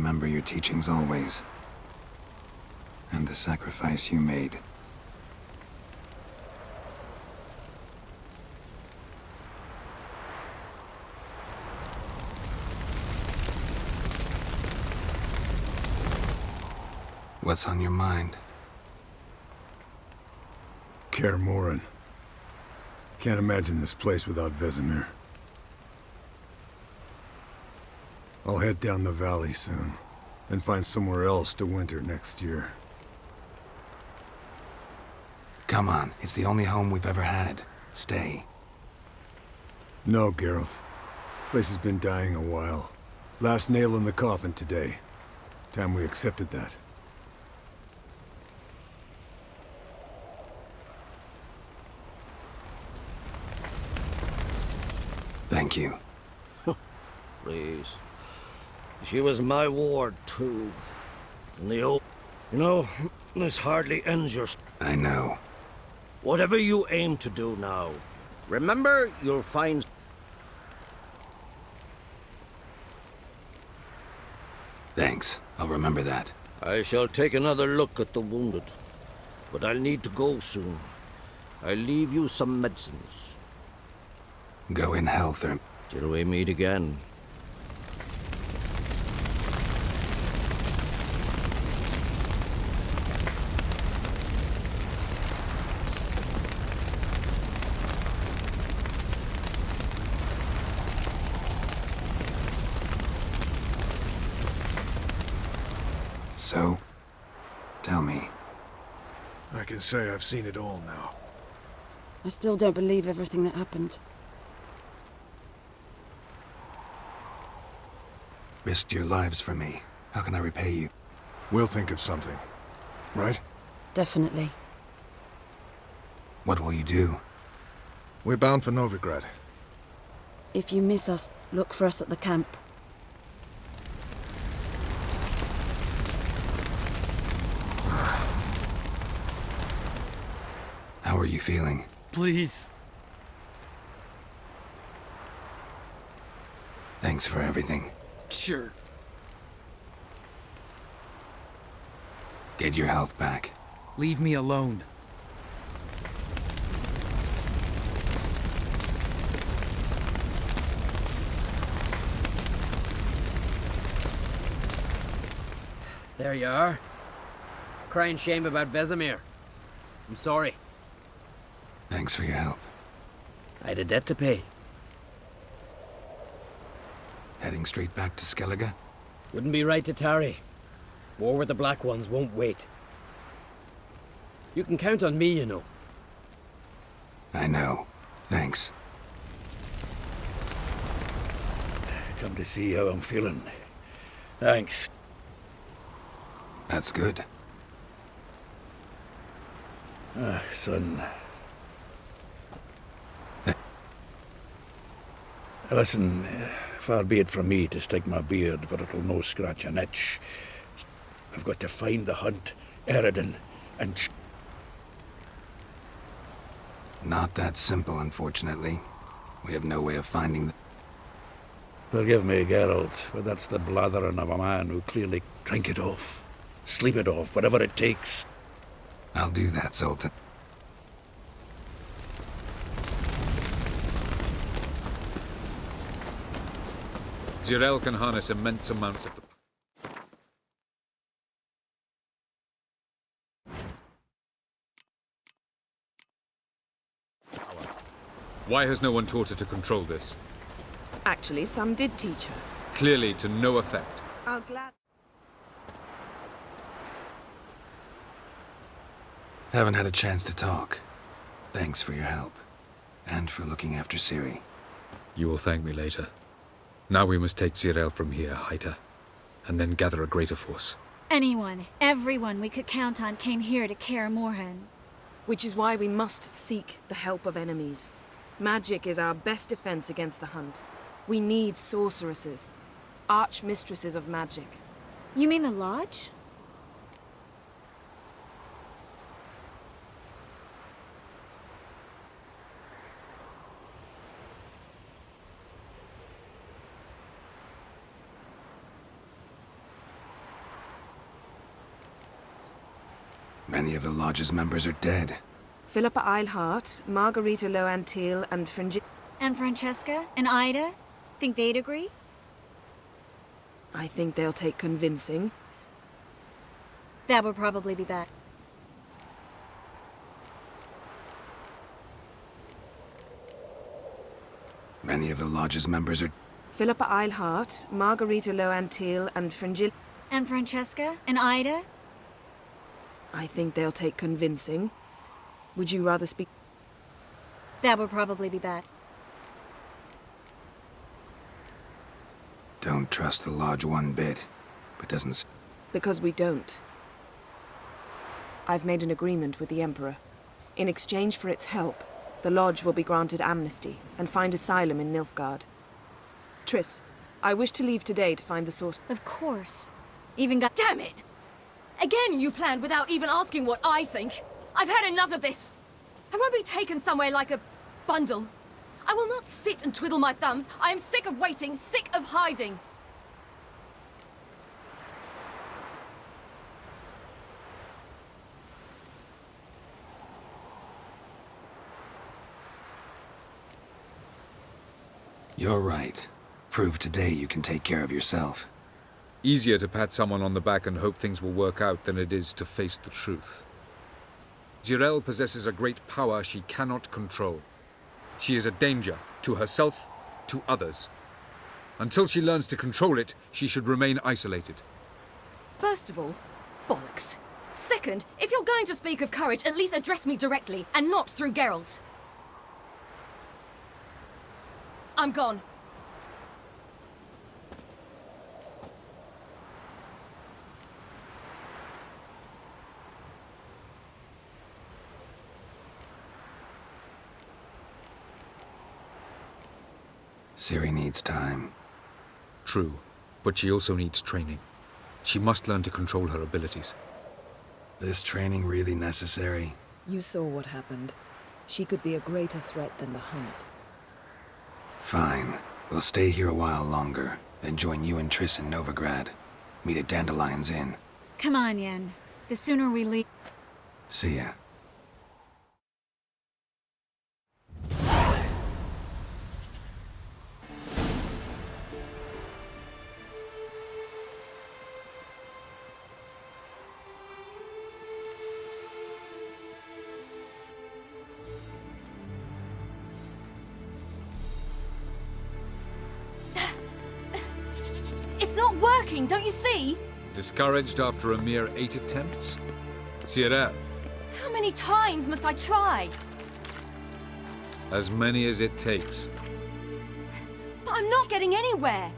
remember your teachings always. And the sacrifice you made. What's on your mind? Kaer Morhen. Can't imagine this place without Vesemir. I'll head down the valley soon, and find somewhere else to winter next year. Come on, it's the only home we've ever had. Stay. No, Geralt. Place has been dying a while. Last nail in the coffin today. Time we accepted that. Thank you. Please. She was my ward, too. And the old... You know, this hardly ends your... I know. Whatever you aim to do now, remember you'll find... Thanks. I'll remember that. I shall take another look at the wounded. But I'll need to go soon. I'll leave you some medicines. Go in health or... Till we meet again. So, tell me. I can say I've seen it all now. I still don't believe everything that happened. Risked your lives for me. How can I repay you? We'll think of something. Right? Definitely. What will you do? We're bound for Novigrad. If you miss us, look for us at the camp. How are you feeling? Please. Thanks for everything. Sure. Get your health back. Leave me alone. There you are. Crying shame about Vesemir. I'm sorry. Thanks for your help. I had a debt to pay. Heading straight back to Skellige? Wouldn't be right to tarry. War with the Black Ones won't wait. You can count on me, you know. I know. Thanks. Come to see how I'm feeling. Thanks. That's good. Son. Listen, far be it from me to stick my beard, but it'll no scratch an itch. I've got to find the hunt, Eredin, and... Not that simple, unfortunately. We have no way of finding the... Forgive me, Geralt, but that's the blathering of a man who clearly drink it off, sleep it off, whatever it takes. I'll do that, Sultan. Zirel can harness immense amounts of the... Why has no one taught her to control this? Actually, some did teach her. Clearly to no effect. I'll glad... Haven't had a chance to talk. Thanks for your help. And for looking after Ciri. You will thank me later. Now we must take Zirel from here, hide her, and then gather a greater force. Anyone, everyone we could count on came here to Kaer Morhen. Which is why we must seek the help of enemies. Magic is our best defense against the hunt. We need sorceresses. Archmistresses of magic. You mean the Lodge? Many of the Lodge's members are dead. Philippa Eilhart, Margarita Loantil, and And Francesca and Ida? Think they'd agree? I think they'll take convincing. That would probably be bad. Many of the Lodge's members are... Philippa Eilhart, Margarita Loantil, and Fringil... And Francesca and Ida? I think they'll take convincing. Would you rather speak... That would probably be bad. Don't trust the Lodge one bit, but doesn't... Because we don't. I've made an agreement with the Emperor. In exchange for its help, the Lodge will be granted amnesty and find asylum in Nilfgaard. Triss, I wish to leave today to find the source... Of course. Even got... Damn it! Again you planned without even asking what I think. I've had enough of this. I won't be taken somewhere like a bundle. I will not sit and twiddle my thumbs. I am sick of waiting, sick of hiding. You're right. Prove today you can take care of yourself. Easier to pat someone on the back and hope things will work out than it is to face the truth. Zirel possesses a great power she cannot control. She is a danger to herself, to others. Until she learns to control it, she should remain isolated. First of all, bollocks. Second, if you're going to speak of courage, at least address me directly, and not through Geralt. I'm gone. Ciri needs time. True, but she also needs training. She must learn to control her abilities. This training really necessary? You saw what happened. She could be a greater threat than the Hunt. Fine. We'll stay here a while longer, then join you and Triss in Novigrad. Meet at Dandelion's Inn. Come on, Yen. The sooner we leave... See ya. It's not working, don't you see? Discouraged after a mere 8 attempts? Zirel, How many times must I try? as many as it takes. But I'm not getting anywhere.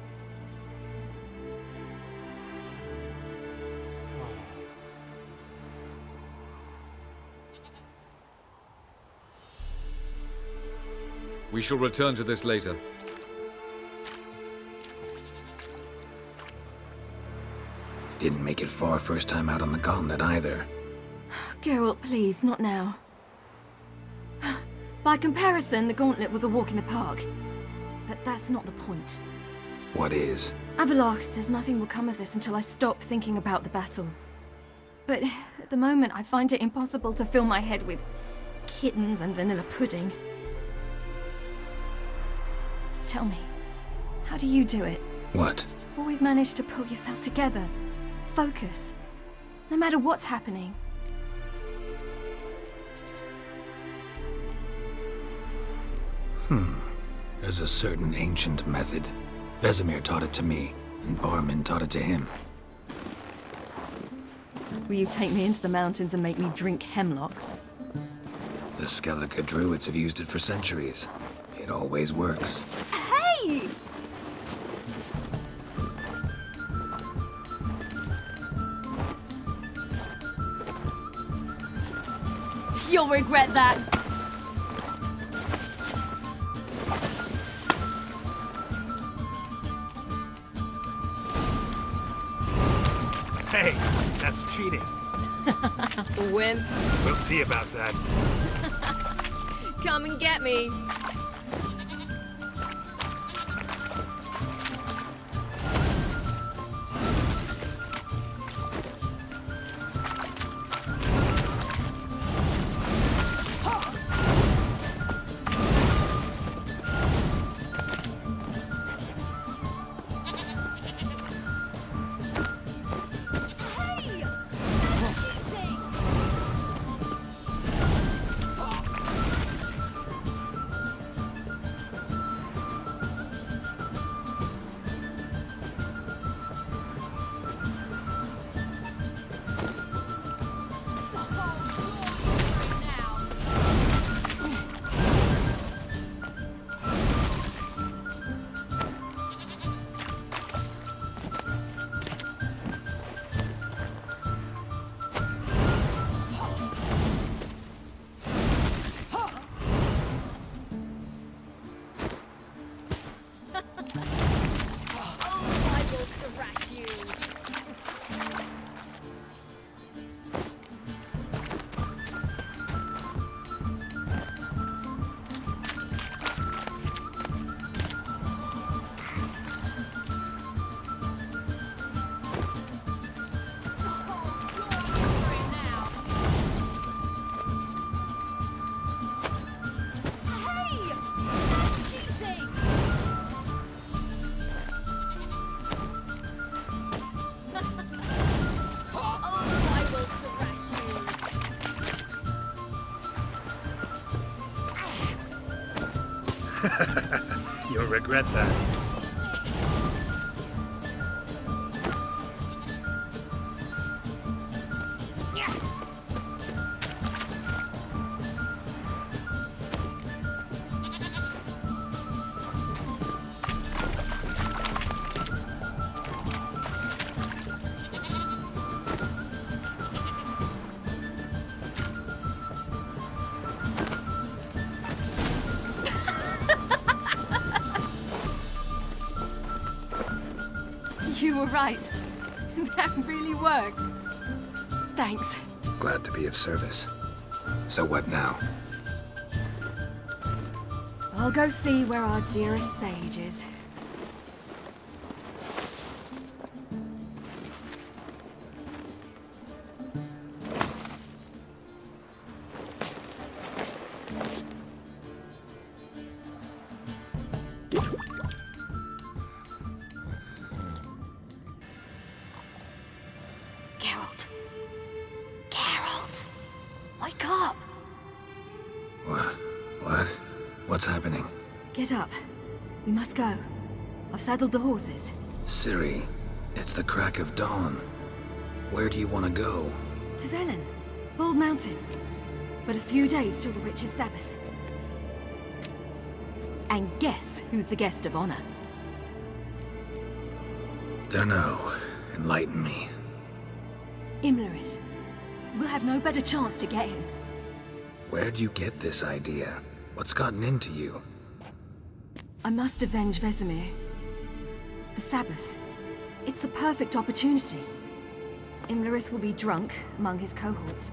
We shall return to this later. Didn't make it far first time out on the gauntlet either. Geralt, please, not now. By comparison, the gauntlet was a walk in the park. But that's not the point. What is? Avalach says nothing will come of this until I stop thinking about the battle. But at the moment, I find it impossible to fill my head with kittens and vanilla pudding. Tell me, how do you do it? What? Always manage to pull yourself together. Focus. No matter what's happening. There's a certain ancient method. Vesemir taught it to me, and Barman taught it to him. Will you take me into the mountains and make me drink hemlock? The Skellige druids have used it for centuries. It always works. Hey! You'll regret that. Hey, that's cheating. Wimp. We'll see about that. Come and get me. You'll regret that. You were right. That really worked. Thanks. Glad to be of service. So what now? I'll go see where our dearest sage is. Geralt. Geralt. Wake up. What? What's happening? Get up. We must go. I've saddled the horses. Ciri, it's the crack of dawn. Where do you want to go? To Velen. Bald Mountain. But a few days till the Witch's Sabbath. And guess who's the guest of honor? Dunno. Enlighten me. Imlerith. We'll have no better chance to get him. Where'd you get this idea? What's gotten into you? I must avenge Vesemir. The Sabbath. It's the perfect opportunity. Imlerith will be drunk among his cohorts,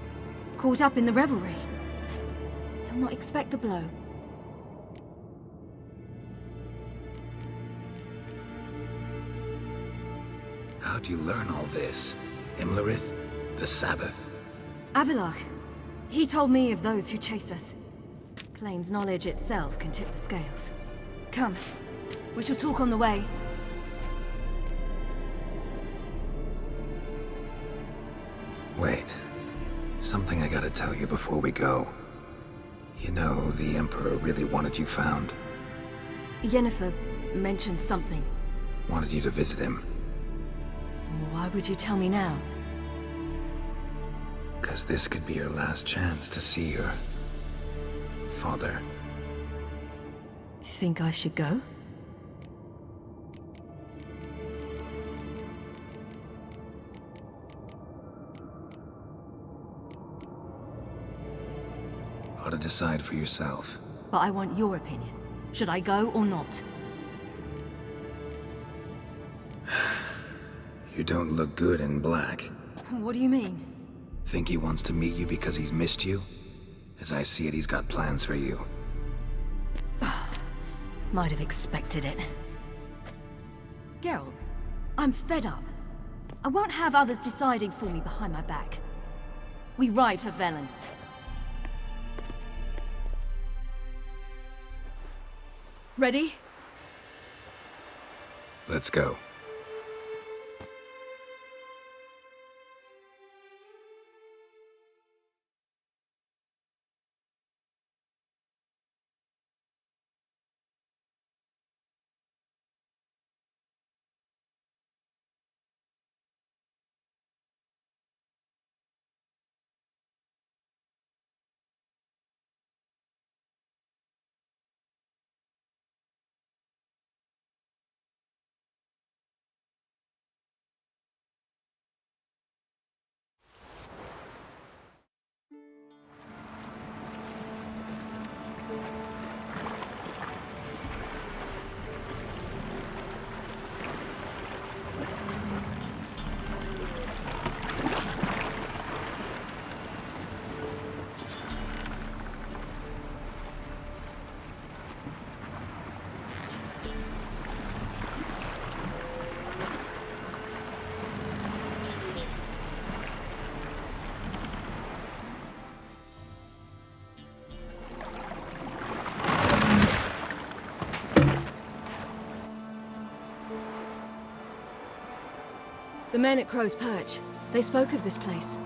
caught up in the revelry. He'll not expect the blow. How'd you learn all this? Imlerith? The Sabbath? Avilach. He told me of those who chase us. Claims knowledge itself can tip the scales. Come. We shall talk on the way. Wait. Something I gotta tell you before we go. You know, the Emperor really wanted you found. Yennefer mentioned something. Wanted you to visit him. Why would you tell me now? 'Cause this could be your last chance to see your father. Think I should go? Ought to decide for yourself. But I want your opinion. Should I go or not? You don't look good in black. What do you mean? Think he wants to meet you because he's missed you? As I see it, he's got plans for you. Might have expected it. Geralt, I'm fed up. I won't have others deciding for me behind my back. We ride for Velen. Ready? Let's go. The men at Crow's Perch, they spoke of this place.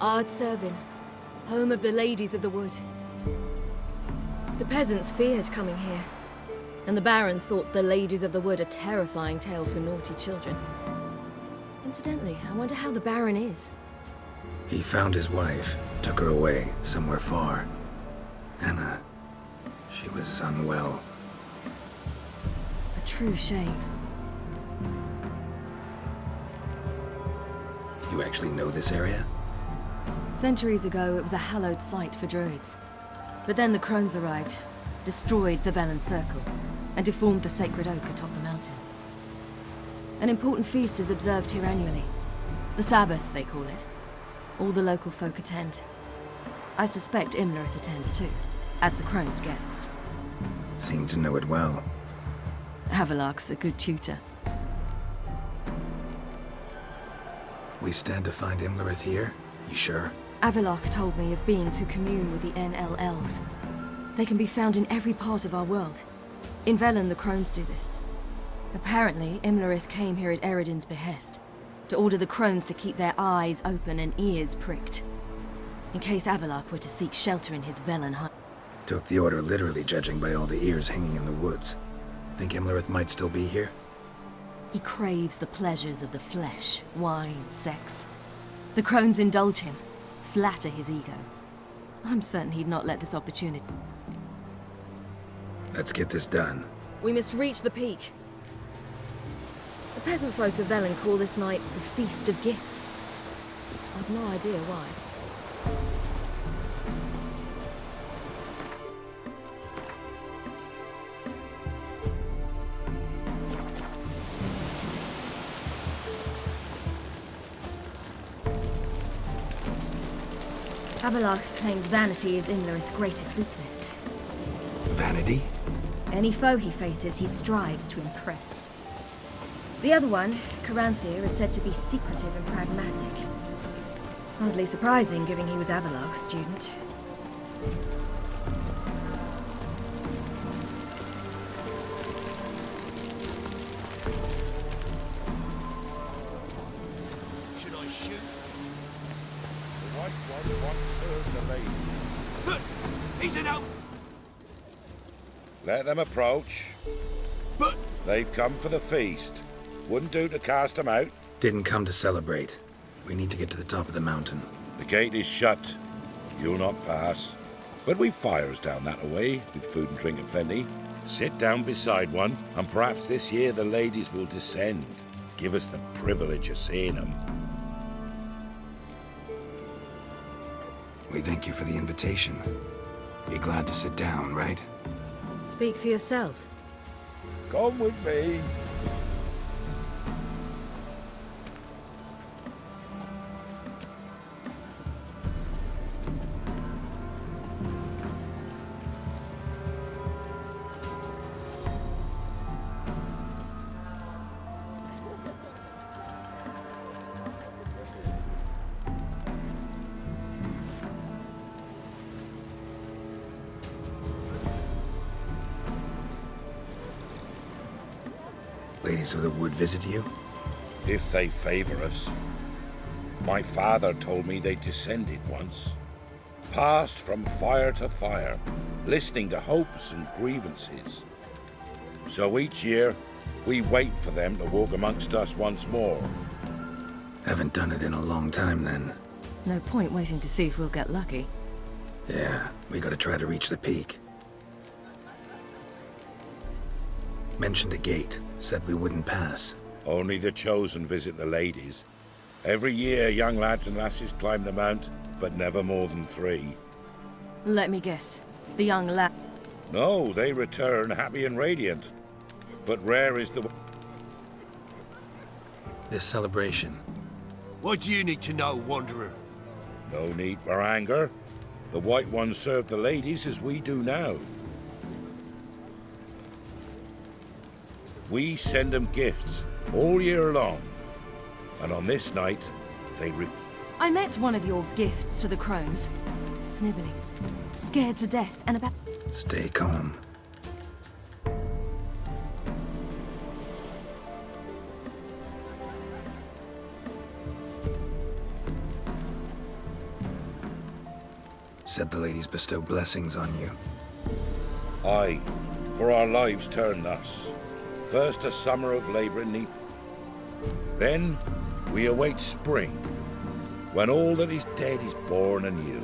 Ard Serbin, home of the Ladies of the Wood. The peasants feared coming here, and the Baron thought the ladies of the wood a terrifying tale for naughty children. Incidentally, I wonder how the Baron is. He found his wife, took her away, somewhere far. Anna, she was unwell. A true shame. You actually know this area? Centuries ago, it was a hallowed site for druids. But then the crones arrived, destroyed the Velen Circle, and deformed the sacred oak atop the mountain. An important feast is observed here annually. The Sabbath, they call it. All the local folk attend. I suspect Imlerith attends too, as the crone's guest. Seem to know it well. Havelark's a good tutor. We stand to find Imlerith here? You sure? Avilark told me of beings who commune with the NL elves. They can be found in every part of our world. In Velen, the crones do this. Apparently, Imlerith came here at Eredin's behest, to order the crones to keep their eyes open and ears pricked, in case Avilark were to seek shelter in his Velen hut. Took the order literally, judging by all the ears hanging in the woods. Think Imlerith might still be here? He craves the pleasures of the flesh, wine, sex. The crones indulge him, flatter his ego. I'm certain he'd not let this opportunity. Let's get this done. We must reach the peak. The peasant folk of Velen call this night the Feast of Gifts. I've no idea why. Avilark claims vanity is Imlerith's greatest weakness. Vanity? Any foe he faces, he strives to impress. The other one, Caranthir, is said to be secretive and pragmatic. Hardly surprising, given he was Avilark's student. Should I shoot? The white one once served the lady. But he's an out. Let them approach. But They've come for the feast. Wouldn't do to cast them out. Didn't come to celebrate. We need to get to the top of the mountain. The gate is shut. You'll not pass. But we've fires down that away, with food and drink aplenty. Sit down beside one, and perhaps this year the ladies will descend. Give us the privilege of seeing them. We thank you for the invitation. Be glad to sit down, right? Speak for yourself. Come with me. Ladies of the wood visit you? If they favor us. My father told me they descended once. Passed from fire to fire, listening to hopes and grievances. So each year, we wait for them to walk amongst us once more. Haven't done it in a long time, then. No point waiting to see if we'll get lucky. Yeah, we gotta try to reach the peak. Mentioned a gate. Said we wouldn't pass. Only the chosen visit the ladies. Every year, young lads and lasses climb the mount, but never more than 3. Let me guess. The young lad. No, they return happy and radiant. But rare is the... This celebration. what do you need to know, Wanderer? No need for anger. The White Ones serve the ladies as we do now. We send them gifts all year long. And on this night, they I met one of your gifts to the crones. Sniveling. Scared to death and about... Stay calm. Said the ladies bestow blessings on you. Aye, for our lives turn thus. First a summer of labour neath. Then we await spring, when all that is dead is born anew.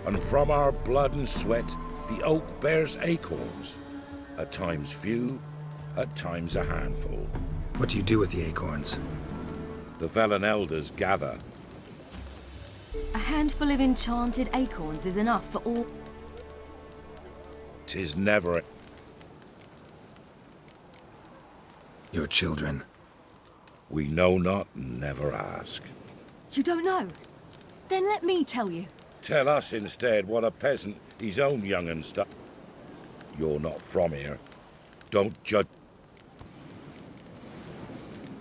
And from our blood and sweat the oak bears acorns, at times few, at times a handful. What do you do with the acorns? The Velen elders gather. A handful of enchanted acorns is enough for all... 'Tis never... Your children. We know not and never ask. You don't know? Then let me tell you. Tell us instead what a peasant his own young and stuff. You're not from here. Don't judge.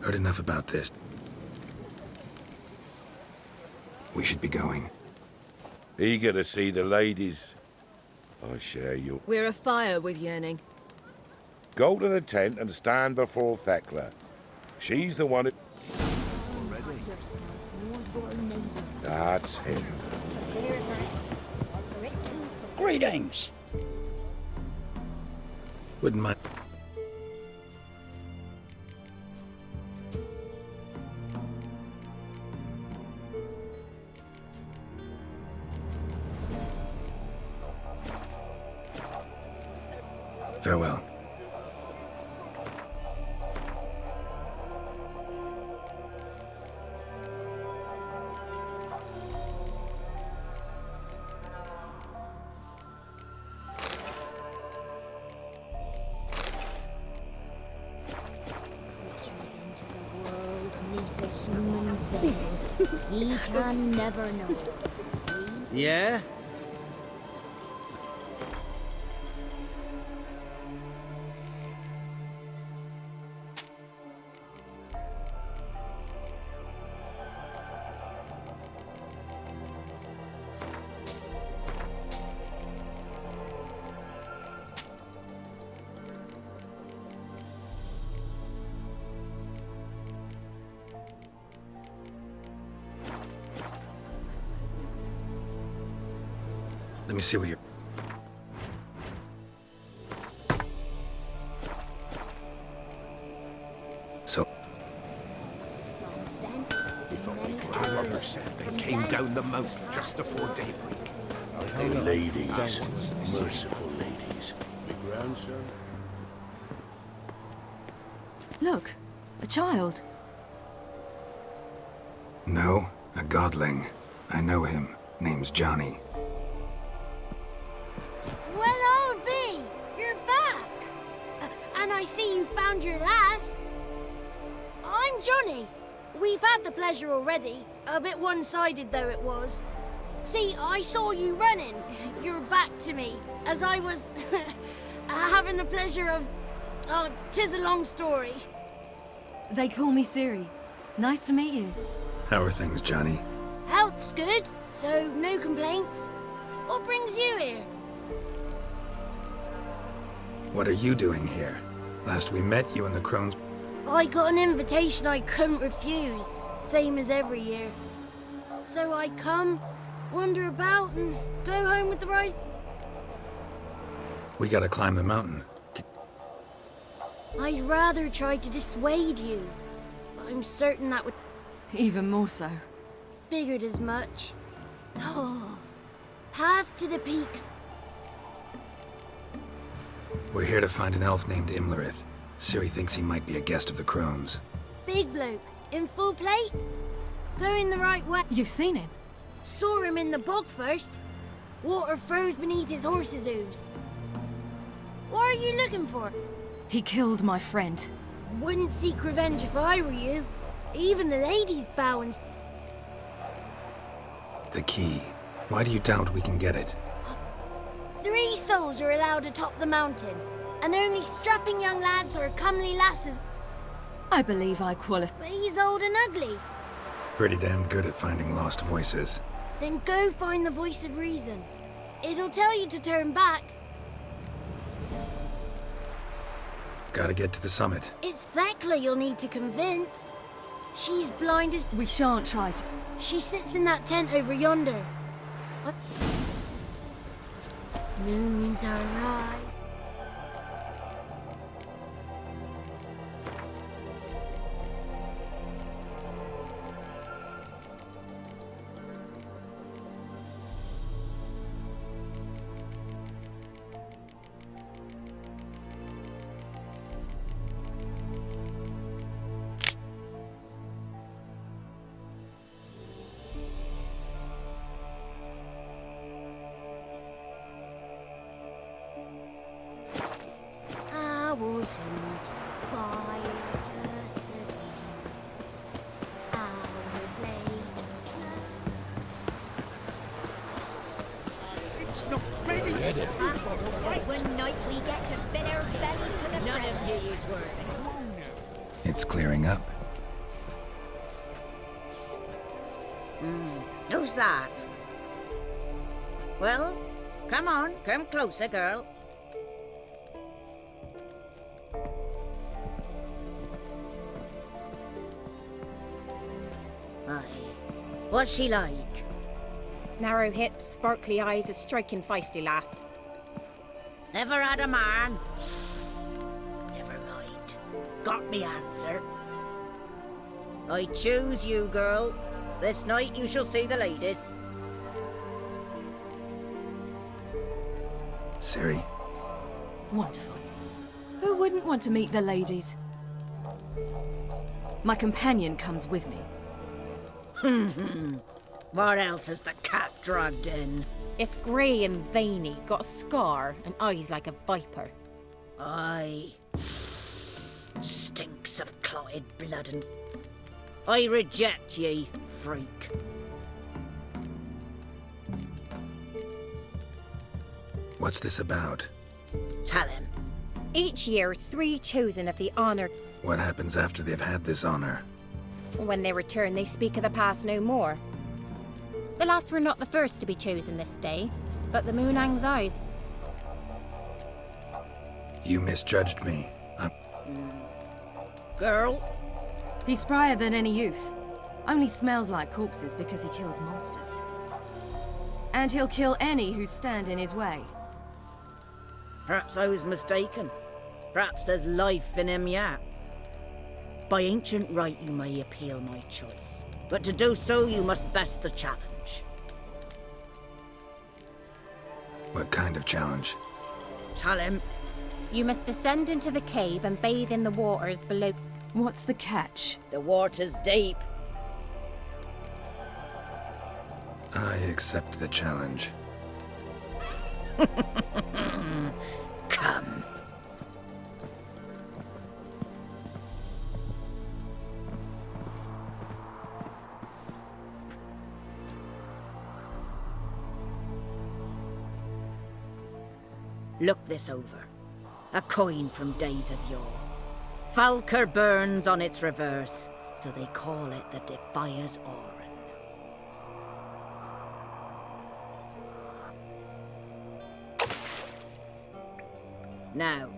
Heard enough about this. We should be going. Eager to see the ladies. I share you. We're afire with yearning. Go to the tent and stand before Thekla. She's the one who... That's him. Greetings. Wouldn't mind. Farewell. He can never know. Yeah? Let me see what you're... So... Brother said they came down the mountain just before daybreak. The ladies, merciful ladies. My grandson? Look, a child. No, a godling. I know him. Name's Johnny. Well, I'll be. You're back. And I see you found your lass. I'm Johnny. We've had the pleasure already. A bit one-sided though it was. See, I saw you running. Your back to me. As I was having the pleasure of... Oh, 'tis a long story. They call me Siri. Nice to meet you. How are things, Johnny? Health's good, so no complaints. What brings you here? What are you doing here? Last we met, you and the crones... I got an invitation I couldn't refuse, same as every year. So I come, wander about, and go home with the rise. We gotta climb the mountain. I'd rather try to dissuade you. I'm certain that would... Even more so. Figured as much. Oh, path to the peaks. We're here to find an elf named Imlerith. Ciri thinks he might be a guest of the crones. Big bloke, in full plate. Going the right way. You've seen him? Saw him in the bog first. Water froze beneath his horse's hooves. What are you looking for? He killed my friend. Wouldn't seek revenge if I were you. Even the ladies bow and... The key. Why do you doubt we can get it? 3 souls are allowed atop the mountain, and only strapping young lads or comely lasses. I believe I qualify. But he's old and ugly. Pretty damn good at finding lost voices. Then go find the voice of reason. It'll tell you to turn back. Gotta get to the summit. It's Thekla you'll need to convince. She's blind as... We shan't try to... She sits in that tent over yonder. Moons are right, knows who'd fire just the hours late. It's not ready. One night we get to fit our bellies to the None bread. of ye is worthy. It's clearing up. Who's that? Well, come on, come closer, girl. Aye. What's she like? Narrow hips, sparkly eyes, a striking feisty lass. Never had a man. Never mind. Got me answer. I choose you, girl. This night you shall see the ladies. Ciri? Wonderful. Who wouldn't want to meet the ladies? My companion comes with me. What else has the cat dragged in? It's grey and veiny, got a scar, and eyes like a viper. Aye. Stinks of clotted blood and... I reject ye, freak. What's this about? Tell him. Each year, 3 chosen of the honoured. What happens after they've had this honor? When they return, they speak of the past no more. The lads were not the first to be chosen this day, but the moon hangs eyes. You misjudged me. Girl? He's sprier than any youth. Only smells like corpses because he kills monsters. And he'll kill any who stand in his way. Perhaps I was mistaken. Perhaps there's life in him yet. By ancient right you may appeal my choice, but to do so you must best the challenge. What kind of challenge? Tell him. You must descend into the cave and bathe in the waters below. What's the catch? The water's deep. I accept the challenge. Come. Look this over. A coin from days of yore. Falker burns on its reverse, so they call it the Defier's Oran. Now,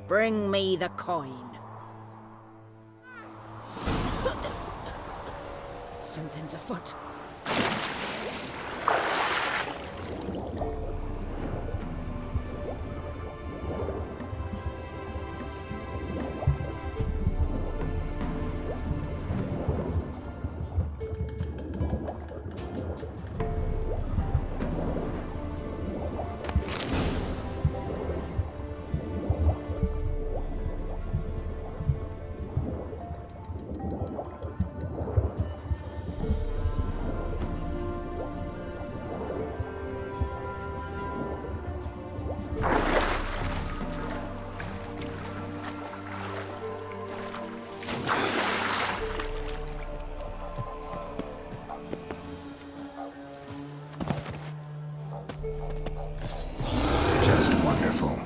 bring me the coin. Something's afoot. Just wonderful.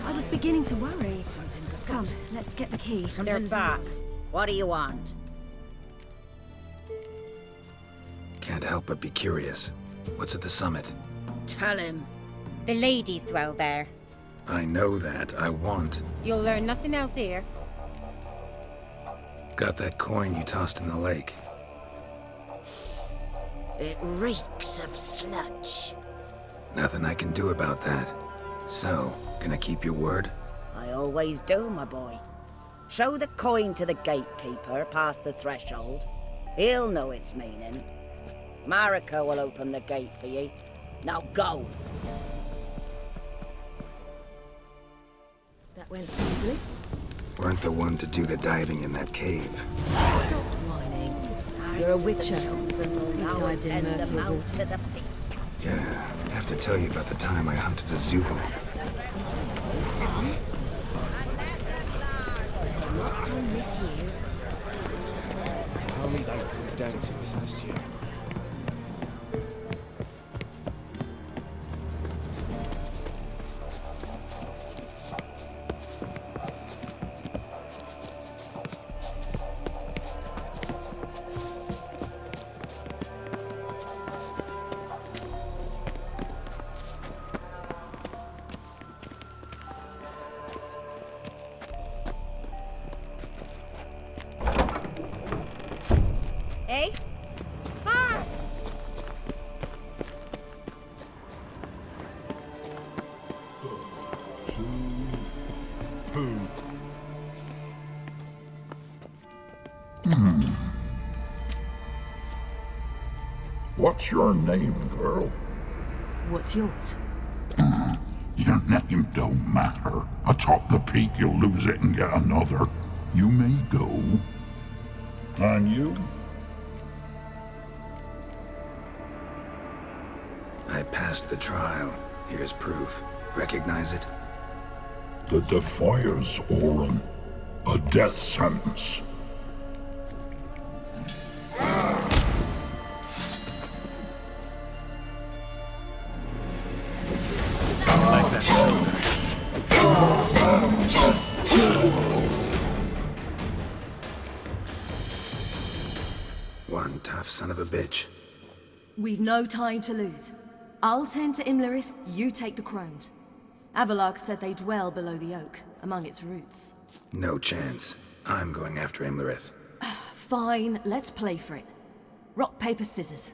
I was beginning to worry. Something's afoot. Come, let's get the key. They're back. What do you want? Can't help but be curious. What's at the summit? Tell him. The ladies dwell there. I know that. I want. You'll learn nothing else here. Got that coin you tossed in the lake. It reeks of sludge. Nothing I can do about that. So, gonna keep your word? I always do, my boy. Show the coin to the gatekeeper past the threshold. He'll know its meaning. Marika will open the gate for ye. Now go. That went smoothly. Weren't the one to do the diving in that cave. Stop whining. You're a witcher. You've dived in murky waters. Yeah, I have to tell you about the time I hunted a Zubul. I miss you. Only they come down to us this year. Eh? Ah! What's your name, girl? What's yours? Your name don't matter. Atop the peak, you'll lose it and get another. You may go. And you? I passed the trial. Here's proof. Recognize it? The Defier's Orin. A death sentence. Like that sound. One tough son of a bitch. We've no time to lose. I'll tend to Imlerith, you take the crones. Avalark said they dwell below the oak, among its roots. No chance. I'm going after Imlerith. Fine, let's play for it. Rock, paper, scissors.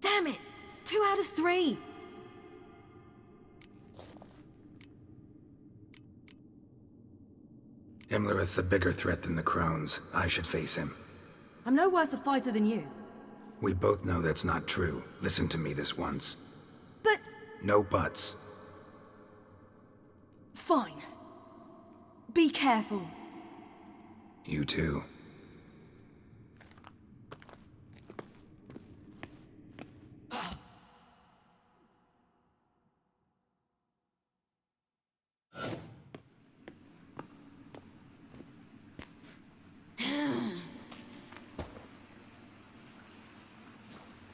Damn it! 2 out of 3! Imlerith's a bigger threat than the crones. I should face him. I'm no worse a fighter than you. We both know that's not true. Listen to me this once. But... No buts. Fine. Be careful. You too.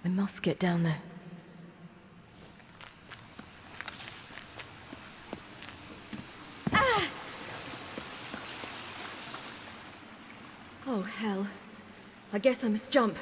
I must get down there. Ah! Oh, hell. I guess I must jump.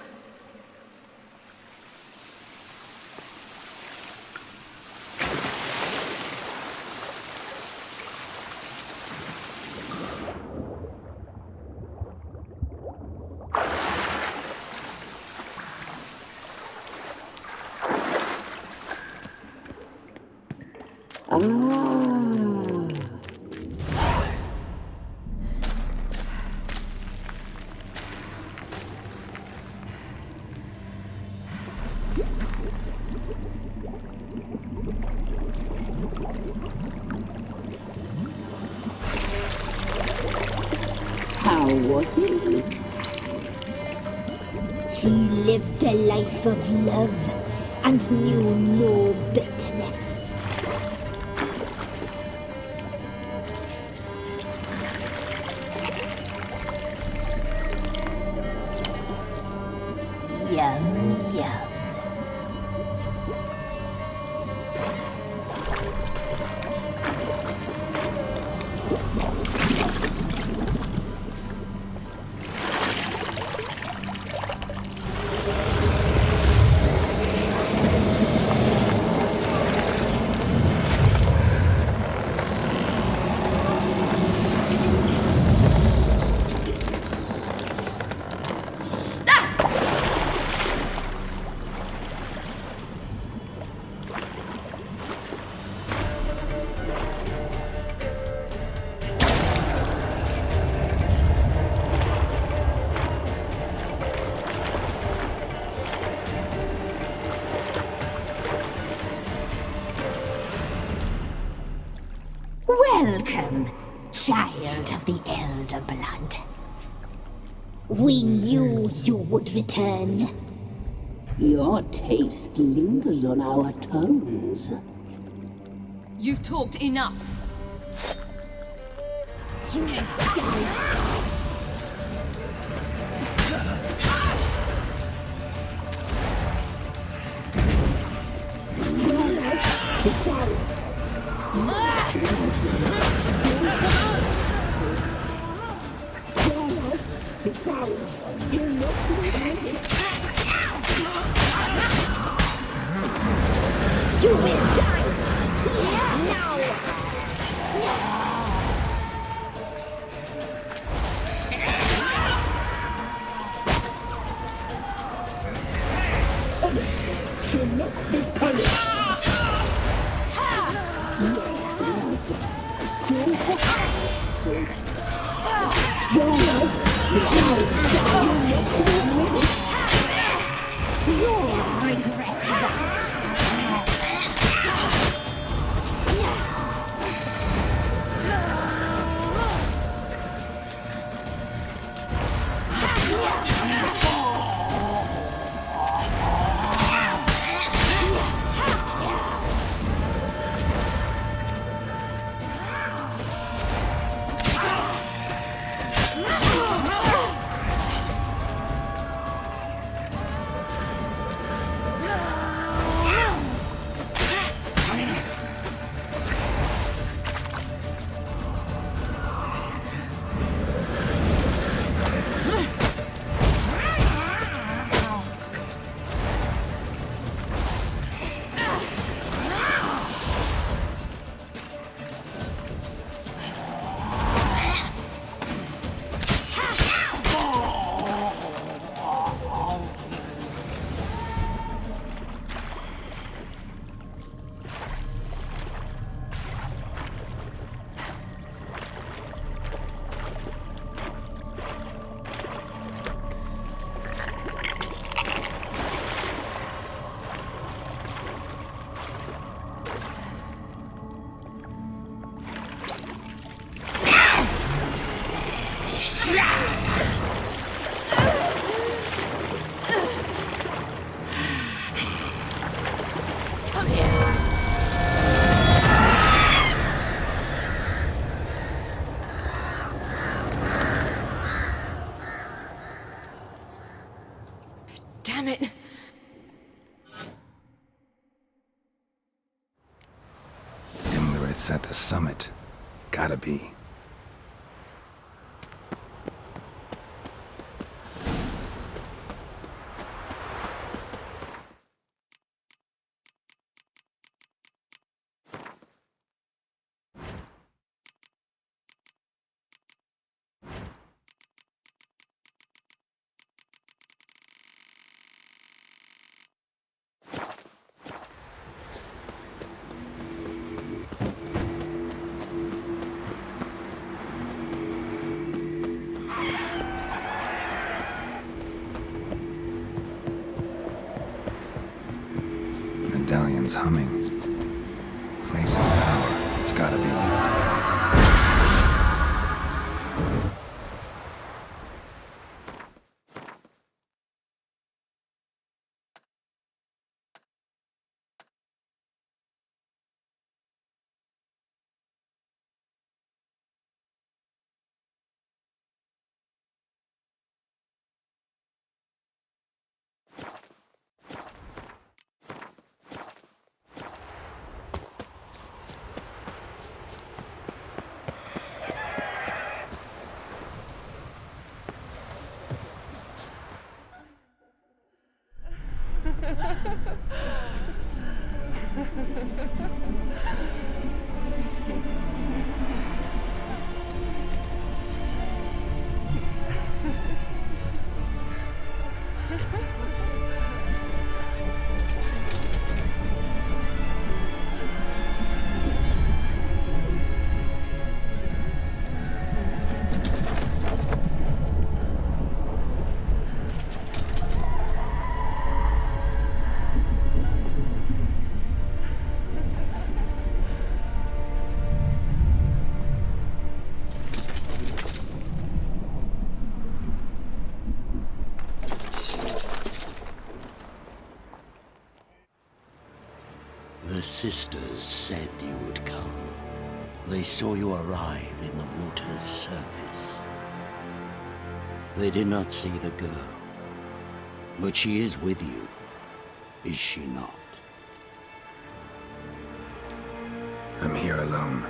How was he? He lived a life of love and knew no bitterness. Yum, yum. Welcome, child of the Elder Blood. We knew you would return. Your taste lingers on our tongues. You've talked enough. You died. You will die now. She must be punished. Damn it! Felirat's at the summit. Gotta be. Medallion's humming. Place of power. It's gotta be. sisters said you would come. They saw you arrive in the water's surface. They did not see the girl. But she is with you, is she not? I'm here alone.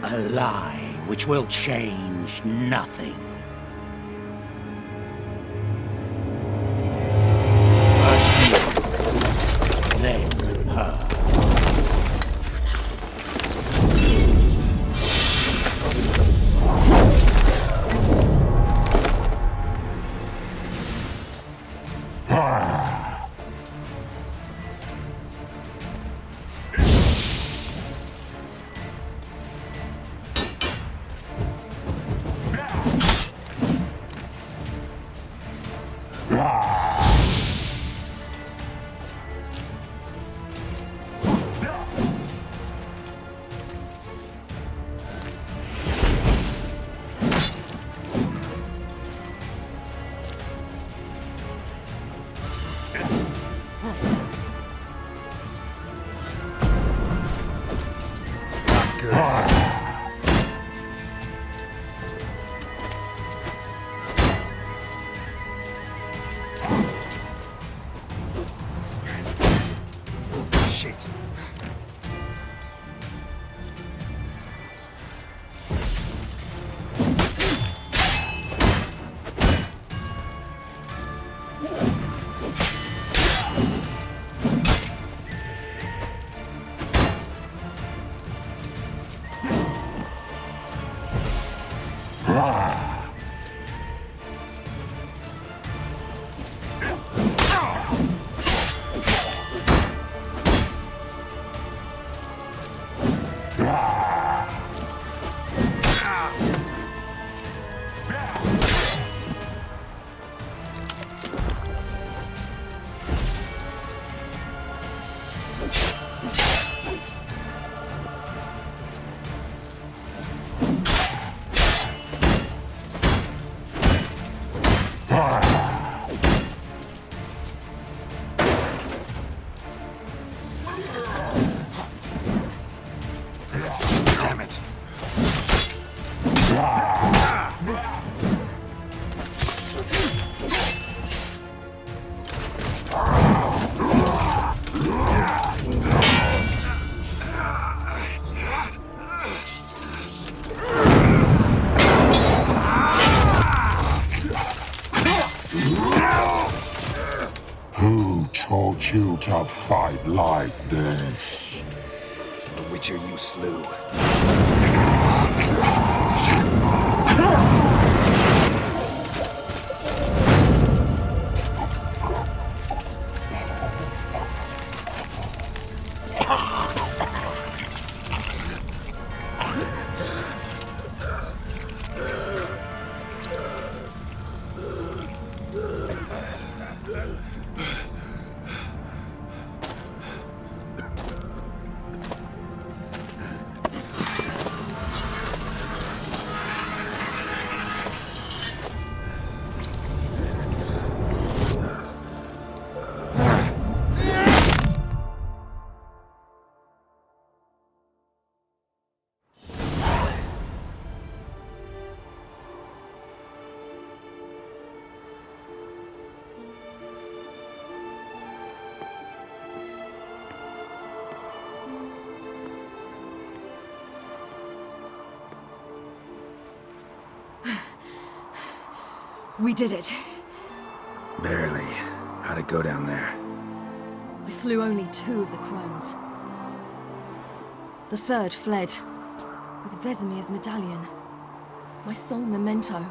A lie which will change nothing. First you, then her. You to fight like this? The Witcher you slew. We did it. Barely. How'd it go down there? I slew only 2 of the crones. The third fled, with Vesemir's medallion. My sole memento.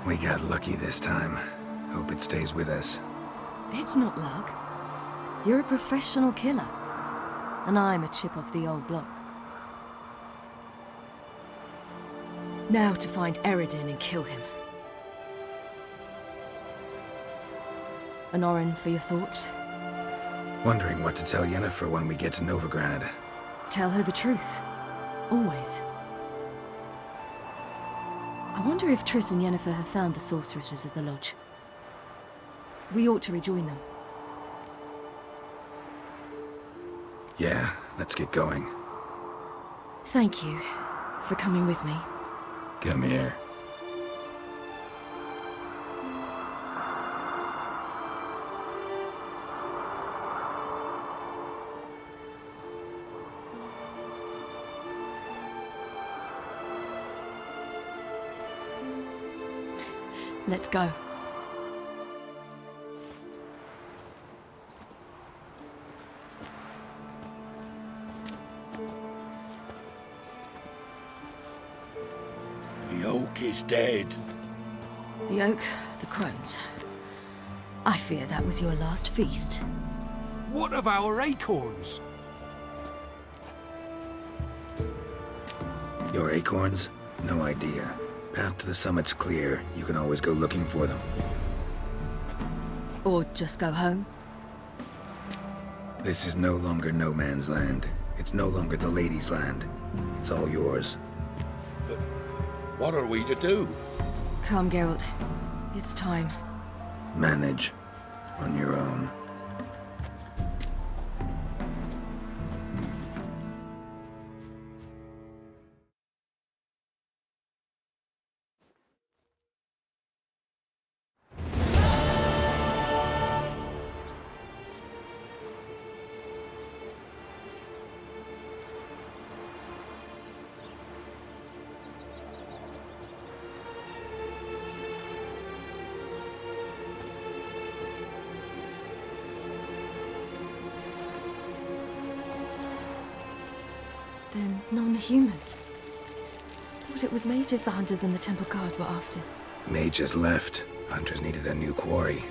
We got lucky this time. Hope it stays with us. It's not luck. You're a professional killer. And I'm a chip off the old block. Now to find REDengine and kill him. Honorin, for your thoughts? Wondering what to tell Yennefer when we get to Novigrad. Tell her the truth. Always. I wonder if Triss and Yennefer have found the sorceresses of the Lodge. We ought to rejoin them. Yeah, let's get going. Thank you for coming with me. Come here. Let's go. The oak is dead. The oak, the crones. I fear that was your last feast. What of our acorns? Your acorns? No idea. Path to the summit's clear. You can always go looking for them. Or just go home. This is no longer no man's land. It's no longer the lady's land. It's all yours. But what are we to do? Come, Geralt. It's time. Manage. On your own. Then non-humans. Thought it was mages the hunters and the temple guard were after. Mages left. Hunters needed a new quarry.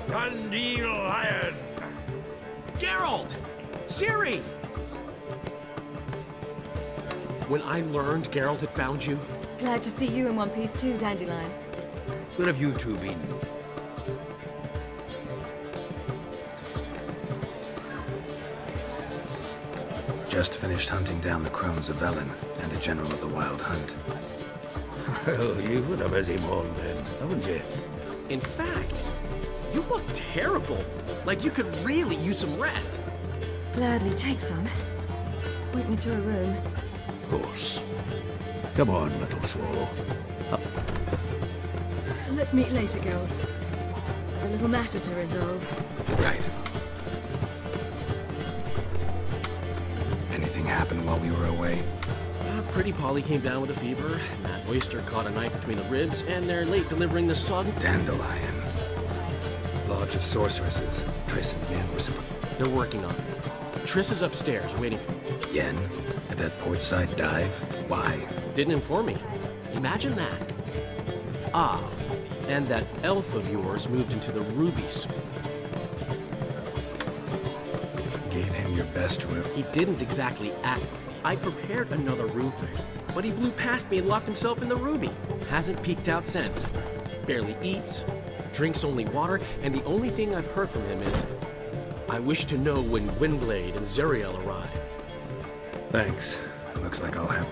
Dandelion! Geralt! Ciri! When I learned Geralt had found you... Glad to see you in one piece too, Dandelion. Where have you two been? Just finished hunting down the crones of Velen and a general of the Wild Hunt. Well, you've had a busy morning then, haven't you? In fact, you look terrible. Like you could really use some rest. Gladly take some. Point me to a room. Of course. Come on, little swallow. Let's meet later, Geralt. I have a little matter to resolve. Right. Anything happened while we were away? Pretty Polly came down with a fever. Mad Oyster caught a knife between the ribs, and they're late delivering the son. Dandelion. Lodge of Sorceresses. Triss and Yen were supposed... They're working on it. Triss is upstairs, waiting for me. Yen? At that portside dive? Why? Didn't inform me. Imagine that. Ah, and that elf of yours moved into the ruby suite. Gave him your best room? He didn't exactly act. I prepared another room for him, but he blew past me and locked himself in the ruby. Hasn't peeked out since. Barely eats, drinks only water, and the only thing I've heard from him is, I wish to know when Windblade and Zeriel arrive. Thanks. Looks like I'll have...